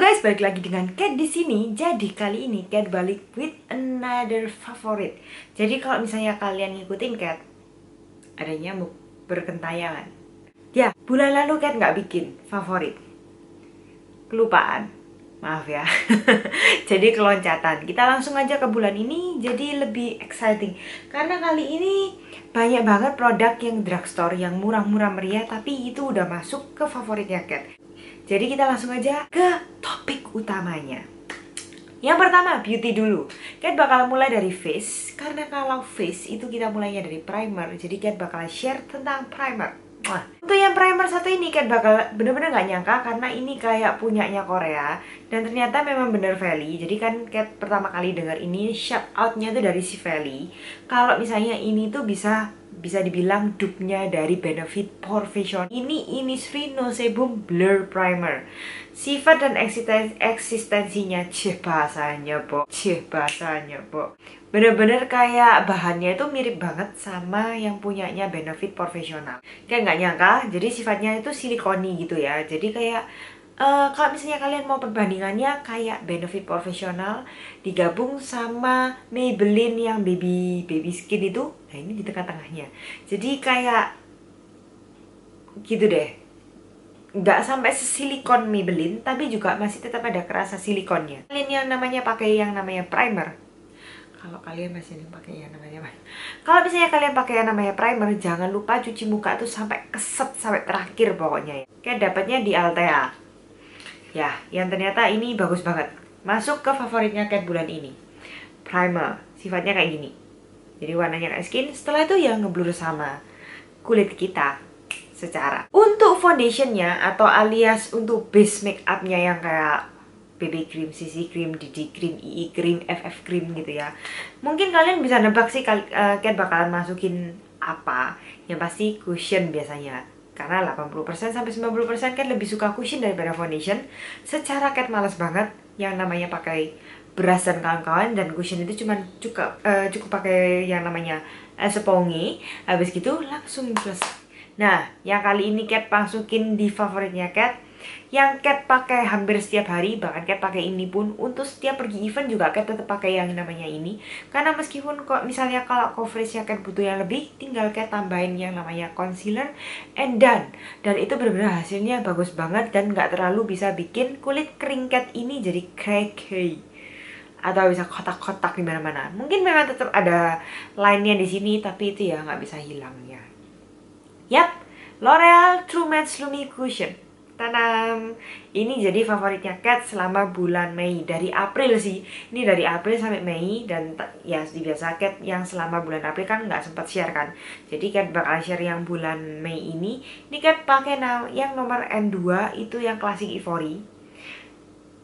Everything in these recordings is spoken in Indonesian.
guys, balik lagi dengan Cat di sini. Jadi kali ini Cat balik with another favorite. Jadi kalau misalnya kalian ngikutin Cat, ada nyamuk berkentayangan. Ya, bulan lalu Cat nggak bikin favorit. Kelupaan. Maaf ya. Jadi keloncatan. Kita langsung aja ke bulan ini. Jadi lebih exciting. Karena kali ini banyak banget produk yang drugstore yang murah-murah meriah, tapi itu udah masuk ke favoritnya Cat. Jadi kita langsung aja ke topik utamanya. Yang pertama, beauty dulu. Cat bakal mulai dari face, karena kalau face itu kita mulainya dari primer. Jadi Cat bakal share tentang primer. Untuk yang primer satu ini Cat bakal bener-bener gak nyangka, karena ini kayak punyanya Korea. Dan ternyata memang bener Valley. Jadi kan Cat pertama kali dengar ini, shout outnya tuh dari si Valley. Kalau misalnya ini tuh bisa dibilang dupe-nya dari Benefit Professional. Ini Innisfree No Sebum Blur Primer. Sifat dan eksistensinya, bahasanya, bener-bener kayak bahannya itu mirip banget sama yang punyanya Benefit Professional. Kayak nggak nyangka, jadi sifatnya itu silikoni gitu ya. Jadi kayak kalau misalnya kalian mau perbandingannya kayak Benefit Professional digabung sama Maybelline yang baby skin itu, nah ini di tengah-tengahnya. Jadi kayak gitu deh, nggak sampai sesilikon Maybelline, tapi juga masih tetap ada kerasa silikonnya. Kalian yang namanya pakai yang namanya primer, kalau kalian masih pakai yang namanya kalau misalnya kalian pakai yang namanya primer, jangan lupa cuci muka tuh sampai keset, sampai terakhir pokoknya ya. Kayak dapatnya di Altea. Ya, yang ternyata ini bagus banget. Masuk ke favoritnya Cat bulan ini. Primer, sifatnya kayak gini. Jadi warnanya kayak skin, setelah itu ya ngeblur sama kulit kita secara. Untuk foundationnya atau alias untuk base make upnya yang kayak BB cream, CC cream, DD cream, EE cream, FF cream gitu ya. Mungkin kalian bisa nebak sih Cat bakalan masukin apa. Yang pasti cushion biasanya. Karena 80% sampai 90% kan lebih suka cushion daripada foundation. Secara Cat males banget yang namanya pakai brush dan kawan-kawan, dan cushion itu cuman cukup pakai yang namanya sponge. Habis gitu langsung selesai. Nah, yang kali ini Cat masukin di favoritnya Cat, yang Cat pakai hampir setiap hari, bahkan Cat pakai ini pun untuk setiap pergi event juga Cat tetap pakai yang namanya ini. Karena meskipun kok misalnya kalau coveragenya Cat butuh yang lebih, tinggal Cat tambahin yang namanya concealer and done. Dan itu benar-benar hasilnya bagus banget dan nggak terlalu bisa bikin kulit kering Cat ini jadi cracky atau bisa kotak-kotak di mana-mana. Mungkin memang tetap ada line-nya di sini, tapi itu ya nggak bisa hilang ya. Yap, L'Oreal True Match Lumi Cushion. Tanam. Ini jadi favoritnya Cat selama bulan Mei. Dari April sih. Ini dari April sampai Mei. Dan ya biasa Cat yang selama bulan April kan nggak sempat share kan. Jadi Cat bakal share yang bulan Mei ini. Ini Cat pakai yang nomor N2 itu yang Classic Ivory.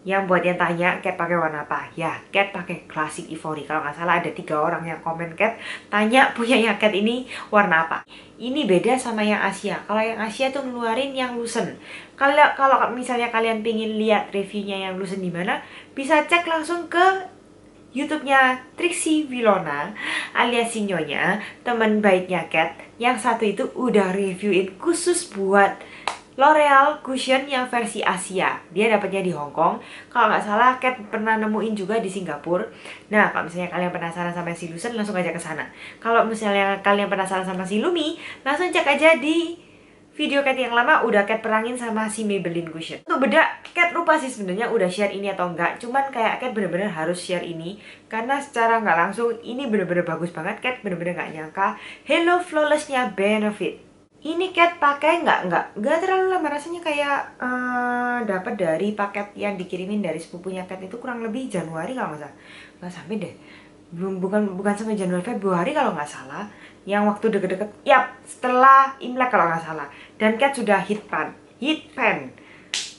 Yang buat yang tanya Cat pakai warna apa? Ya, Cat pakai Classic Ivory. Kalau nggak salah ada 3 orang yang komen Cat tanya punyanya Cat ini warna apa. Ini beda sama yang Asia. Kalau yang Asia tuh ngeluarin yang Lucent. Kalau misalnya kalian pingin lihat reviewnya yang Lucent di mana, bisa cek langsung ke YouTube-nya Trixie Vilona alias Sinyonya, teman baiknya Cat. Yang satu itu udah reviewin khusus buat L'Oreal Cushion yang versi Asia. Dia dapatnya di Hong Kong. Kalau nggak salah Cat pernah nemuin juga di Singapura. Nah, kalau misalnya kalian penasaran sama si Lucent, langsung aja ke sana. Kalau misalnya kalian penasaran sama si Lumi, langsung cek aja di video Cat yang lama, udah Cat perangin sama si Maybelline Cushion. Untuk bedak, Cat lupa sih sebenarnya udah share ini atau enggak. Cuman kayak Cat bener-bener harus share ini, karena secara nggak langsung ini bener-bener bagus banget. Cat bener-bener nggak nyangka Hello Flawless-nya Benefit. Ini Cat pakai nggak terlalu lama, rasanya kayak dapat dari paket yang dikirimin dari sepupunya Cat itu kurang lebih Januari kalau nggak salah. Nggak sampai deh, bukan sampai Januari, Februari kalau nggak salah. Yang waktu deket-deket, yap, setelah Imlek kalau nggak salah. Dan Cat sudah hit pen,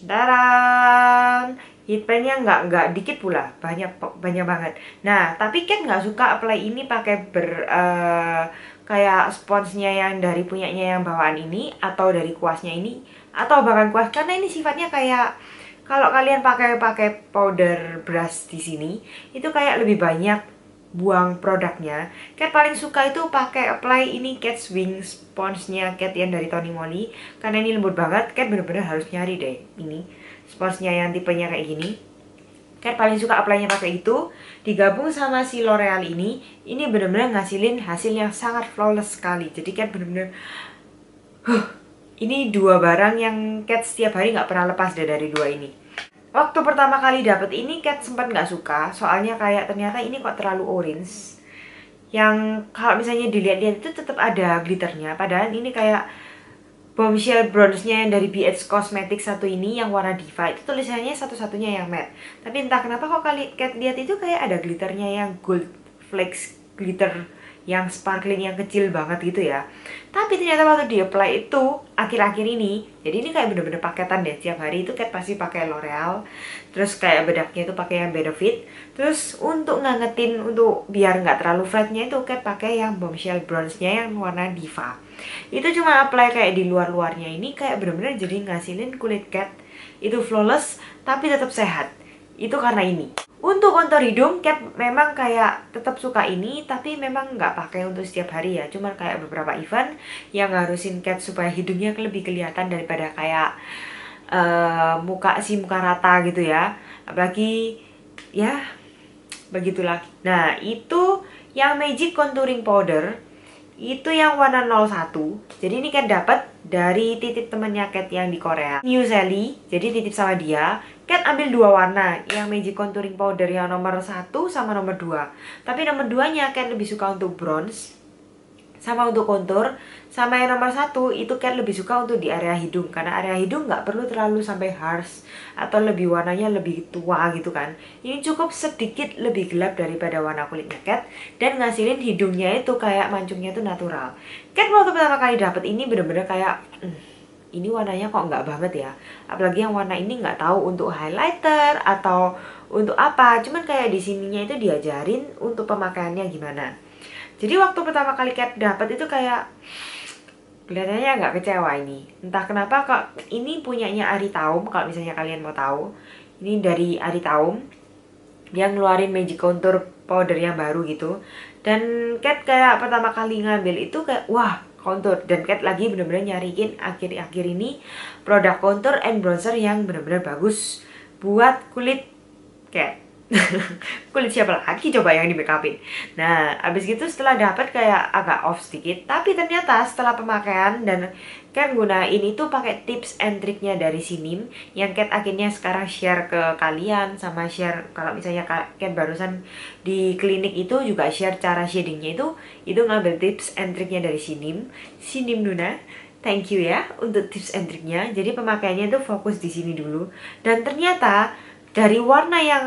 daran. Hit pennya nggak dikit pula, banyak banget. Nah, tapi Cat nggak suka apply ini pakai kayak sponsnya yang dari punyanya yang bawaan ini, atau dari kuasnya ini, atau bahkan kuas, karena ini sifatnya kayak kalau kalian pakai powder brush di sini itu kayak lebih banyak buang produknya, Cat paling suka itu pakai apply ini Cat's Wings sponsnya Cat yang dari Tony Moly. Karena ini lembut banget, Cat bener-bener harus nyari deh ini sponsnya yang tipenya kayak gini. Cat paling suka apply-nya pakai itu, digabung sama si L'Oreal ini bener-bener ngasilin hasil yang sangat flawless sekali. Jadi Cat bener-bener ini dua barang yang Cat setiap hari nggak pernah lepas deh dari dua ini. Waktu pertama kali dapet ini Cat sempat nggak suka, soalnya kayak ternyata ini kok terlalu orange. Yang kalau misalnya dilihat-lihat itu tetap ada glitternya, padahal ini kayak bombshell bronze-nya yang dari BH Cosmetics satu ini yang warna Diva itu tulisannya satu-satunya yang matte. Tapi entah kenapa kok kali Cat lihat itu kayak ada glitternya yang gold flakes glitter yang sparkling yang kecil banget gitu ya. Tapi ternyata waktu di apply itu akhir-akhir ini, jadi ini kayak bener-bener paketan deh. Tiap hari itu Cat pasti pakai L'Oreal, terus kayak bedaknya itu pakai yang Benefit, terus untuk ngangetin untuk biar nggak terlalu flatnya itu Cat pakai yang bombshell bronze-nya yang warna Diva. Itu cuma apply kayak di luar-luarnya ini kayak bener-bener jadi ngasilin kulit Cat itu flawless tapi tetap sehat. Itu karena ini. Untuk kontur hidung, Cat memang kayak tetap suka ini, tapi memang nggak pakai untuk setiap hari ya. Cuman kayak beberapa event yang ngarusin Cat supaya hidungnya lebih kelihatan daripada kayak muka rata gitu ya. Apalagi ya begitulah. Nah itu yang Magic Contouring Powder itu yang warna 01. Jadi ini Cat dapat dari titip temennya Cat yang di Korea, New Sally. Jadi titip sama dia. Cat ambil dua warna, yang Magic Contouring Powder yang nomor 1 sama nomor 2. Tapi nomor 2-nya Cat lebih suka untuk bronze sama untuk kontur. Sama yang nomor 1 itu Cat lebih suka untuk di area hidung, karena area hidung nggak perlu terlalu sampai harsh atau lebih warnanya lebih tua gitu kan. Ini cukup sedikit lebih gelap daripada warna kulitnya Cat dan ngasilin hidungnya itu kayak mancungnya itu natural. Cat waktu pertama kali dapet ini bener-bener kayak ini warnanya kok nggak banget ya. Apalagi yang warna ini nggak tahu untuk highlighter atau untuk apa. Cuman kayak di sininya itu diajarin untuk pemakaiannya gimana. Jadi waktu pertama kali Cat dapat itu kayak kelihatannya nggak kecewa ini. Entah kenapa kok ini punyanya Ari Taum. Kalau misalnya kalian mau tahu, ini dari Ari Taum yang ngeluarin Magic Contour Powder yang baru gitu. Dan Cat kayak pertama kali ngambil itu kayak wah, contour. Dan Cat lagi bener-bener nyariin akhir-akhir ini produk contour and bronzer yang bener-bener bagus buat kulit Cat. Kulit siapa lagi coba yang di make upin. Nah abis gitu setelah dapat kayak agak off sedikit, tapi ternyata setelah pemakaian dan Cat gunain itu pakai tips and triknya dari Sinim yang Cat akhirnya sekarang share ke kalian, sama share kalau misalnya Cat barusan di klinik itu juga share cara shadingnya itu ngambil tips and triknya dari Sinim Nuna. Thank you ya untuk tips and triknya. Jadi pemakaiannya itu fokus di sini dulu. Dan ternyata dari warna yang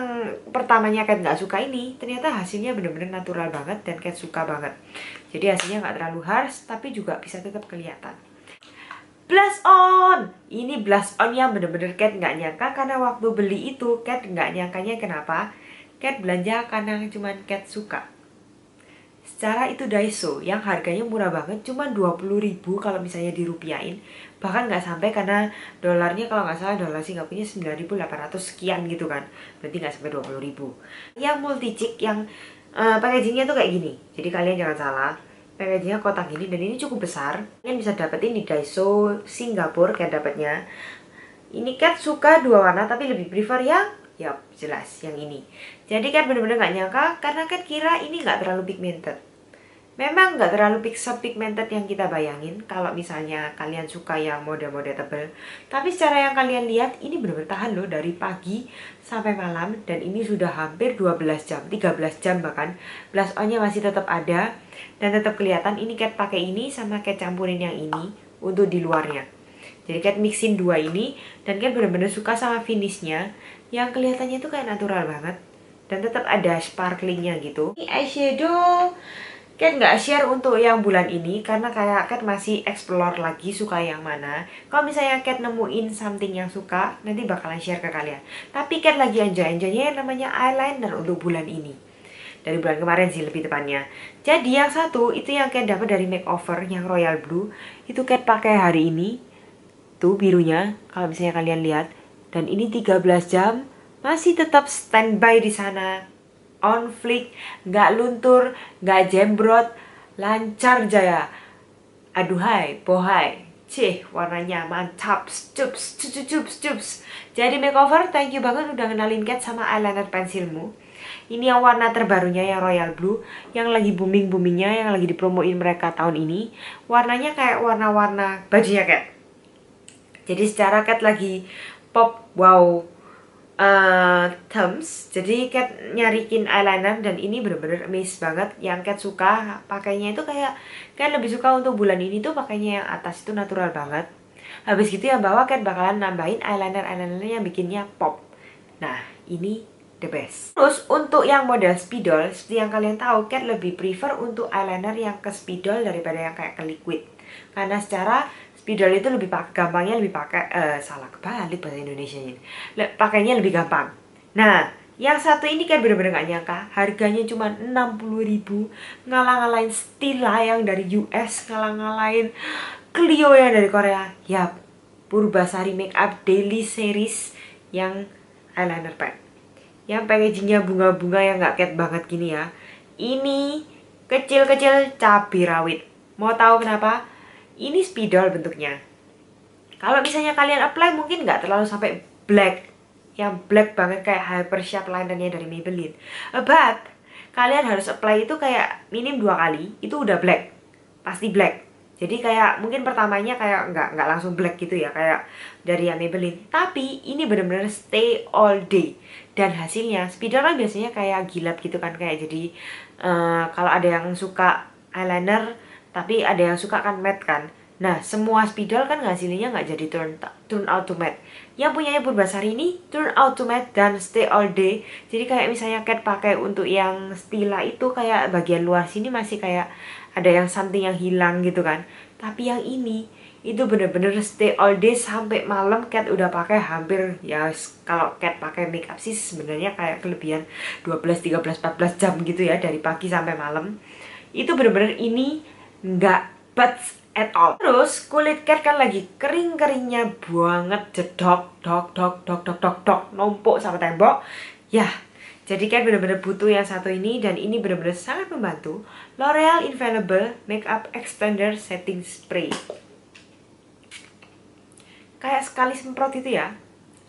pertamanya Cat nggak suka ini, ternyata hasilnya bener-bener natural banget dan Cat suka banget. Jadi hasilnya nggak terlalu harsh, tapi juga bisa tetap kelihatan. Blush on! Ini blush on yang bener-bener Cat nggak nyangka, karena waktu beli itu Cat nggak nyangkanya kenapa. Cat belanja karena cuman Cat suka. Secara itu Daiso yang harganya murah banget, cuma 20.000 kalau misalnya dirupiahin. Bahkan nggak sampai karena dolarnya kalau nggak salah dolar Singapurnya 9.800 sekian gitu kan. Berarti nggak sampai 20.000. Yang multi cheek yang packagingnya tuh kayak gini. Jadi kalian jangan salah. Packagingnya kotak gini dan ini cukup besar. Kalian bisa dapetin di Daiso Singapura Cat dapatnya. Ini Cat suka dua warna tapi lebih prefer yang yap, jelas yang ini. Jadi Cat bener-bener gak nyangka karena Cat kira ini gak terlalu pigmented. Memang gak terlalu pigmented yang kita bayangin kalau misalnya kalian suka yang mode-mode tebel. Tapi secara yang kalian lihat ini bener-bener tahan loh dari pagi sampai malam. Dan ini sudah hampir 12 jam, 13 jam bahkan. Blush on-nya masih tetap ada dan tetap kelihatan. Ini Cat pakai ini sama Cat campurin yang ini untuk di luarnya. Jadi Cat mixin dua ini dan Cat bener-bener suka sama finishnya yang kelihatannya tuh kayak natural banget dan tetap ada sparklingnya gitu. Ini eyeshadow Cat nggak share untuk yang bulan ini karena kayak Cat masih explore lagi suka yang mana. Kalau misalnya Cat nemuin something yang suka, nanti bakalan share ke kalian. Tapi Cat lagi enjoy-enjoynya yang namanya eyeliner untuk bulan ini. Dari bulan kemarin sih lebih tepatnya. Jadi yang satu itu yang Cat dapat dari makeover yang royal blue, itu Cat pakai hari ini. Tuh birunya kalau misalnya kalian lihat. Dan ini 13 jam masih tetap standby di sana on flick, nggak luntur, nggak jembrot, lancar jaya. Aduhai, bohai. Cih, warnanya mantap. Cups, cups, cups, cups. Jadi makeover, thank you banget udah kenalin Cat sama eyeliner pensilmu. Ini yang warna terbarunya, yang royal blue, yang lagi booming-boomingnya, yang lagi dipromoin mereka tahun ini. Warnanya kayak warna-warna bajunya Cat. Jadi secara Cat lagi pop, wow, Thumbs. Jadi Cat nyarikin eyeliner dan ini bener-bener amazed banget. Yang Cat suka pakainya itu kayak lebih suka untuk bulan ini tuh pakainya yang atas itu natural banget. Habis gitu yang bawah Cat bakalan nambahin eyeliner yang bikinnya pop. Nah ini the best. Terus untuk yang model spidol, seperti yang kalian tahu, Cat lebih prefer untuk eyeliner yang ke spidol daripada yang kayak ke liquid. Karena secara spidol itu lebih gampangnya lebih pakai salah kebalik bahasa Indonesia ini. Pakainya lebih gampang. Nah, yang satu ini kan bener-bener gak nyangka, harganya cuma 60.000, ngalah-ngalahin Stila yang dari US, ngalah-ngalahin Clio yang dari Korea. Yap, Purbasari Makeup Daily Series yang eyeliner pen. Yang packagingnya bunga-bunga yang gak cat banget gini ya. Ini kecil-kecil cabai rawit. Mau tahu kenapa? Ini spidol bentuknya. Kalau misalnya kalian apply mungkin nggak terlalu sampai black, yang black banget kayak Hyper Sharp linernya dari Maybelline. But kalian harus apply itu kayak minim 2 kali, itu udah black, pasti black. Jadi kayak mungkin pertamanya kayak nggak langsung black gitu ya, kayak dari yang Maybelline. Tapi ini bener-bener stay all day. Dan hasilnya spidol kan biasanya kayak gilap gitu kan, kayak jadi kalau ada yang suka eyeliner tapi ada yang suka kan matte kan. Nah semua spidol kan hasilnya nggak jadi turn out to matte. Yang punyanya Purbasari ini turn out to matte dan stay all day. Jadi kayak misalnya Cat pakai untuk yang Stila itu kayak bagian luar sini masih kayak ada yang something yang hilang gitu kan. Tapi yang ini itu bener-bener stay all day sampai malam. Cat udah pakai hampir ya, kalau Cat pakai makeup sih sebenarnya kayak kelebihan 12, 13, 14 jam gitu ya, dari pagi sampai malam. Itu bener-bener ini nggak buds at all. Terus kulit Cat kan lagi kering-keringnya banget, jedok, dok, numpuk sama tembok. Ya, jadi Cat bener-bener butuh yang satu ini, dan ini bener-bener sangat membantu. L'Oreal Infallible Makeup Extender Setting Spray. Kayak sekali semprot itu ya,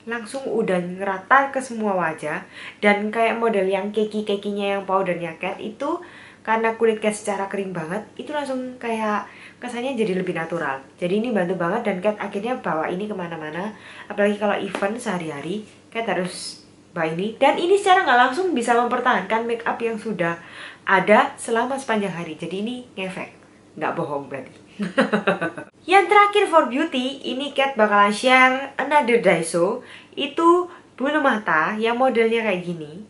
langsung udah ngerata ke semua wajah. Dan kayak model yang keki-kekinya yang powdernya Cat itu, karena kulit Cat secara kering banget, itu langsung kayak kesannya jadi lebih natural. Jadi ini bantu banget, dan Cat akhirnya bawa ini kemana-mana. Apalagi kalau event sehari-hari, Cat harus bawa ini. Dan ini secara nggak langsung bisa mempertahankan makeup yang sudah ada selama sepanjang hari. Jadi ini ngefek, nggak bohong berarti. Yang terakhir for beauty, ini Cat bakalan share another Daiso. Itu bulu mata yang modelnya kayak gini.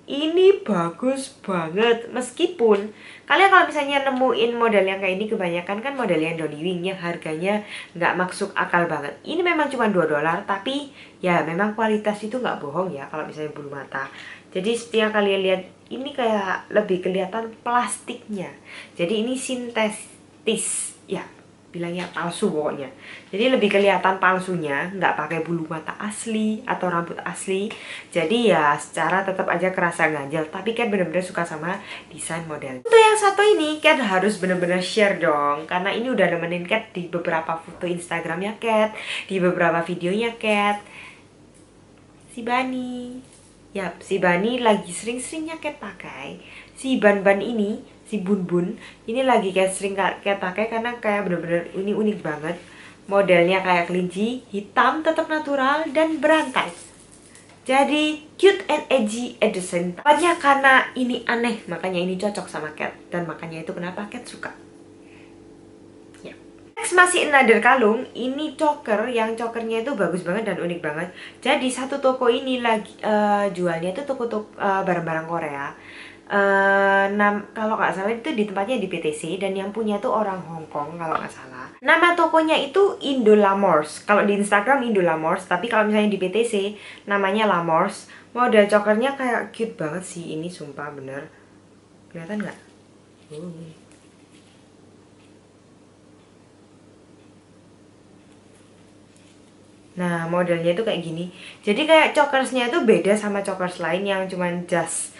Ini bagus banget, meskipun kalian kalau misalnya nemuin model yang kayak ini kebanyakan kan model yang Dolly Wing yang harganya nggak masuk akal banget. Ini memang cuma $2, tapi ya memang kualitas itu nggak bohong ya kalau misalnya bulu mata. Jadi setiap kalian lihat ini kayak lebih kelihatan plastiknya. Jadi ini sintetis ya, bilangnya palsu pokoknya. Jadi lebih kelihatan palsunya, nggak pakai bulu mata asli atau rambut asli. Jadi ya secara tetap aja kerasa ganjel. Tapi Cat bener-bener suka sama desain model. Untuk yang satu ini Cat harus bener-bener share dong, karena ini udah nemenin Cat di beberapa foto Instagramnya Cat, di beberapa videonya Cat. Si Bunny, yap, si Bunny lagi sering-seringnya Cat pakai. Si Ban-Ban ini, si Bun-Bun ini lagi kayak sering kayak pakai karena kayak bener-bener ini unik banget. Modelnya kayak kelinci, hitam, tetap natural, dan berantai. Jadi cute and edgy at the same time. Tepatnya karena ini aneh, makanya ini cocok sama Cat. Dan makanya itu kenapa Cat suka. Ya. Next masih another kalung. Ini choker, yang chokernya itu bagus banget dan unik banget. Jadi satu toko ini lagi jualnya itu toko-toko barang-barang Korea. Kalau nggak salah itu di tempatnya di PTC, dan yang punya tuh orang Hong Kong kalau nggak salah. Nama tokonya itu Indolamors. Kalau di Instagram Indolamors, tapi kalau misalnya di PTC namanya Lamors. Model chokernya kayak cute banget sih ini, sumpah bener. Kelihatan nggak? Nah modelnya itu kayak gini. Jadi kayak chokersnya itu beda sama chokers lain yang cuman just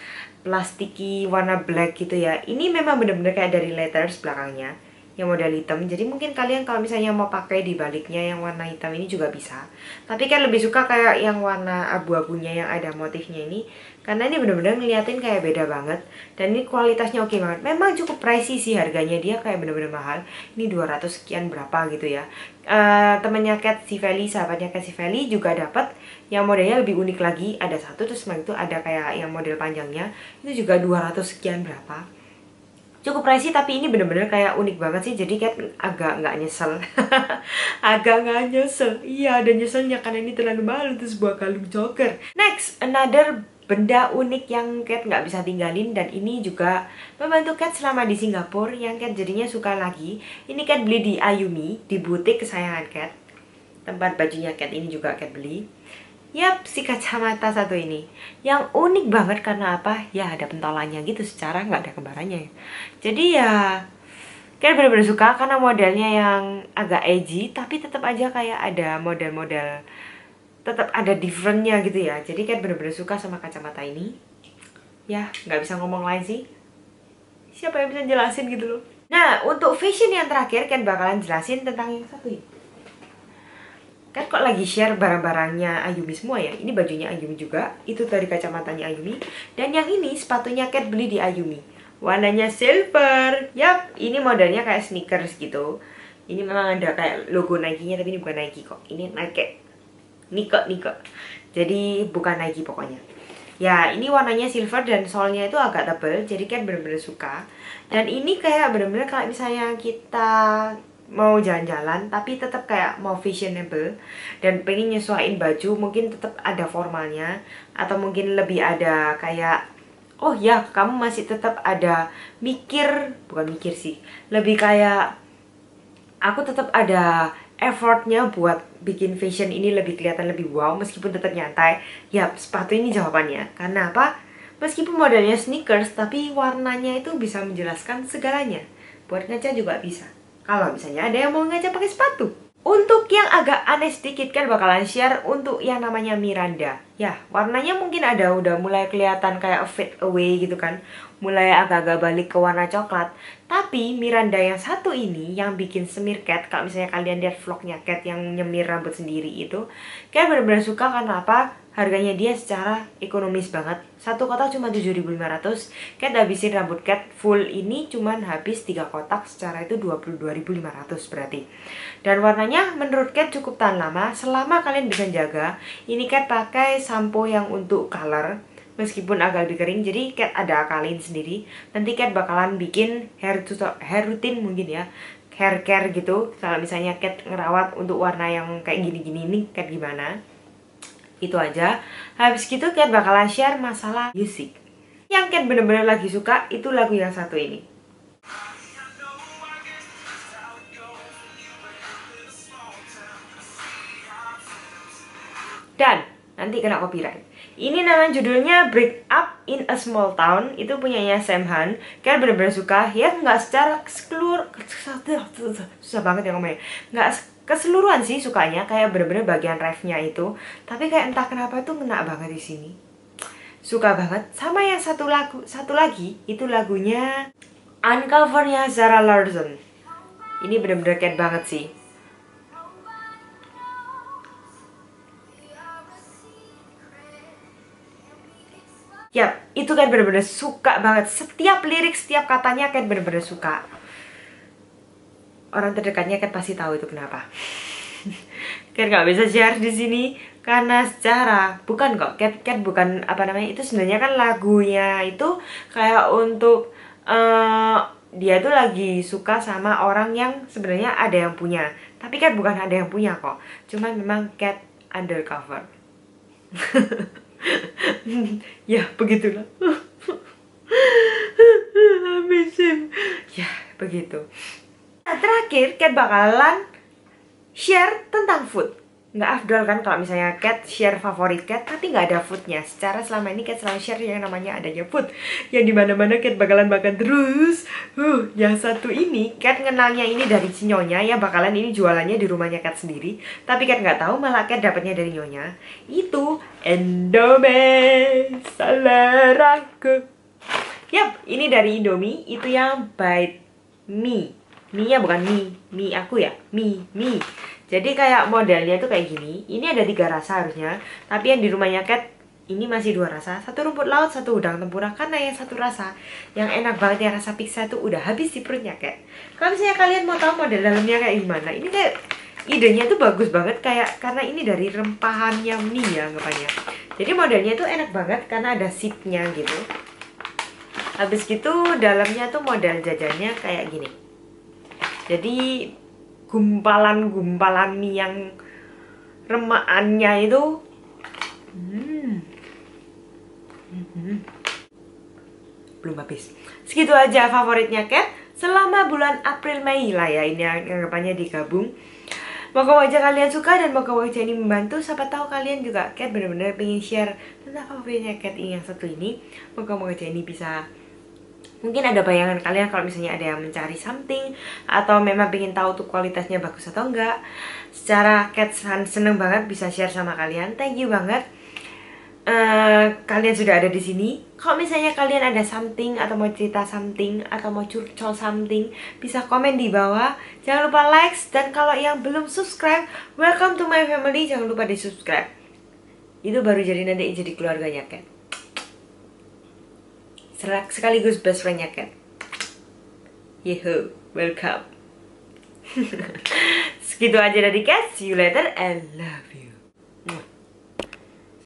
plastiki warna black gitu ya. Ini memang bener-bener kayak dari letters belakangnya yang model hitam. Jadi mungkin kalian kalau misalnya mau pakai di baliknya yang warna hitam ini juga bisa. Tapi kan lebih suka kayak yang warna abu-abunya yang ada motifnya ini, karena ini bener-bener ngeliatin kayak beda banget. Dan ini kualitasnya oke banget. Memang cukup pricey sih harganya, dia kayak bener-bener mahal. Ini 200 sekian berapa gitu ya. Temennya Cat Siveli, sahabatnya Cat Siveli juga dapat yang modelnya lebih unik lagi. Ada satu, terus itu ada kayak yang model panjangnya, itu juga 200 sekian berapa. Cukup pricey, tapi ini bener-bener kayak unik banget sih. Jadi Cat agak nggak nyesel. Agak nggak nyesel. Iya, ada nyeselnya karena ini terlalu mahal untuk sebuah kalung choker. Next, another benda unik yang Cat nggak bisa tinggalin, dan ini juga membantu Cat selama di Singapura, yang Cat jadinya suka lagi. Ini Cat beli di Ayumi, di butik kesayangan Cat. Tempat bajunya Cat ini juga Cat beli. Yap, si kacamata satu ini yang unik banget karena apa? Ya ada pentolannya gitu, secara nggak ada kembarannya ya. Jadi ya kayak bener-bener suka karena modelnya yang agak edgy, tapi tetap aja kayak ada model-model, tetap ada differentnya gitu ya. Jadi kayak bener-bener suka sama kacamata ini. Ya nggak bisa ngomong lain sih. Siapa yang bisa jelasin gitu loh. Nah, untuk fashion yang terakhir kan bakalan jelasin tentang yang satu ini. Kan kok lagi share barang-barangnya Ayumi semua ya. Ini bajunya Ayumi juga, itu dari kacamatanya Ayumi. Dan yang ini sepatunya Cat beli di Ayumi, warnanya silver. Yap, ini modelnya kayak sneakers gitu. Ini memang ada kayak logo Nike-nya, tapi ini bukan Nike kok. Ini Nike, Nike. Jadi bukan Nike pokoknya. Ya, ini warnanya silver dan solnya itu agak tebel, jadi Cat bener-bener suka. Dan ini kayak bener-bener kalau misalnya kita mau jalan-jalan tapi tetap kayak mau fashionable dan pengen nyesuaiin baju, mungkin tetap ada formalnya, atau mungkin lebih ada kayak oh ya kamu masih tetap ada bukan mikir sih, lebih kayak aku tetap ada effortnya buat bikin fashion ini lebih kelihatan lebih wow meskipun tetap nyantai. Ya, sepatu ini jawabannya. Karena apa? Meskipun modelnya sneakers, tapi warnanya itu bisa menjelaskan segalanya. Buat ngaca juga bisa. Kalau misalnya ada yang mau ngaca pakai sepatu. Untuk yang agak aneh sedikit kan bakalan share untuk yang namanya Miranda. Ya, warnanya mungkin udah mulai kelihatan kayak fade away gitu kan. Mulai agak-agak balik ke warna coklat. Tapi Miranda yang satu ini yang bikin semir Cat, kalau misalnya kalian lihat vlognya Cat yang nyemir rambut sendiri itu, Cat bener-bener suka karena apa? Harganya dia secara ekonomis banget. Satu kotak cuma 7.500. Cat habisin rambut Cat full ini cuman habis 3 kotak, secara itu 22.500 berarti. Dan warnanya menurut Cat cukup tahan lama selama kalian bisa jaga. Ini Cat pakai sampo yang untuk color, meskipun agak lebih kering, jadi Cat ada akalin sendiri. Nanti Cat bakalan bikin hair routine mungkin ya, hair care gitu. Kalau misalnya Cat ngerawat untuk warna yang kayak gini-gini ini Cat gimana. Itu aja. Habis gitu Cat bakalan share masalah musik. Yang Cat bener-bener lagi suka itu lagu yang satu ini. Dan nanti kena copyright. Ini nama judulnya Break Up in a Small Town. Itu punyanya Sam Han. Cat bener-bener suka. Ya nggak secara susah banget ya ngomongnya. Nggak keseluruhan sih sukanya, kayak bener-bener bagian refnya itu. Tapi kayak entah kenapa tuh ngena banget di sini. Suka banget. Sama yang satu lagi itu lagunya Uncover-nya Zara Larsson. Ini bener-bener Cat banget sih. Yap, itu kan bener-bener suka banget. Setiap lirik, setiap katanya Cat bener-bener suka. Orang terdekatnya Cat pasti tahu itu kenapa. Cat nggak bisa share di sini karena secara bukan kok. Cat bukan apa namanya, itu sebenarnya kan lagunya itu kayak untuk dia tuh lagi suka sama orang yang sebenarnya ada yang punya. Tapi Cat bukan ada yang punya kok. Cuman memang Cat undercover. Ya begitulah. Amazing. Ya begitu. Nah, terakhir Cat bakalan share tentang food. Nggak afdol kan kalau misalnya Cat share favorit Cat tapi nggak ada foodnya. Secara selama ini Cat selalu share yang namanya adanya food, yang dimana-mana Cat bakalan makan terus. Yang satu ini Cat kenalnya ini dari si Nyonya, yang bakalan ini jualannya di rumahnya Cat sendiri. Tapi Cat nggak tahu malah Cat dapatnya dari Nyonya. Itu Endome seleraku. Yap, ini dari Indomie. Itu yang Bite Me. Mie-nya bukan mie aku ya, mie. Jadi kayak modelnya tuh kayak gini. Ini ada 3 rasa harusnya. Tapi yang di rumahnya Cat ini masih 2 rasa. Satu rumput laut, satu udang tempura. Karena yang satu rasa yang enak banget, yang rasa pizza tuh udah habis di perutnya Cat. Kalau misalnya kalian mau tahu model dalamnya kayak gimana, ini kayak idenya tuh bagus banget, kayak karena ini dari rempahannya mie ya anggapannya. Jadi modelnya tuh enak banget karena ada sipnya gitu. Habis gitu dalamnya tuh model jajannya kayak gini. Jadi gumpalan-gumpalan mie yang remakannya itu belum habis. Segitu aja favoritnya Cat selama bulan April Mei lah ya, ini anggapannya digabung. Moga aja kalian suka dan moga aja ini membantu. Siapa tahu kalian juga Cat bener-bener pengen share tentang favoritnya Cat ini yang satu ini. Moga aja ini bisa, mungkin ada bayangan kalian kalau misalnya ada yang mencari something atau memang pengen tahu tuh kualitasnya bagus atau enggak. Secara Cat seneng banget bisa share sama kalian. Thank you banget. Kalian sudah ada di sini. Kalau misalnya kalian ada something atau mau cerita something atau mau curcol something, bisa komen di bawah. Jangan lupa like, dan kalau yang belum subscribe, welcome to my family. Jangan lupa di subscribe. Itu baru jadi nanti jadi keluarganya Cat. Sekaligus best friendnya Cat. Yeho, welcome. Segitu aja dari Cat. See you later and love you.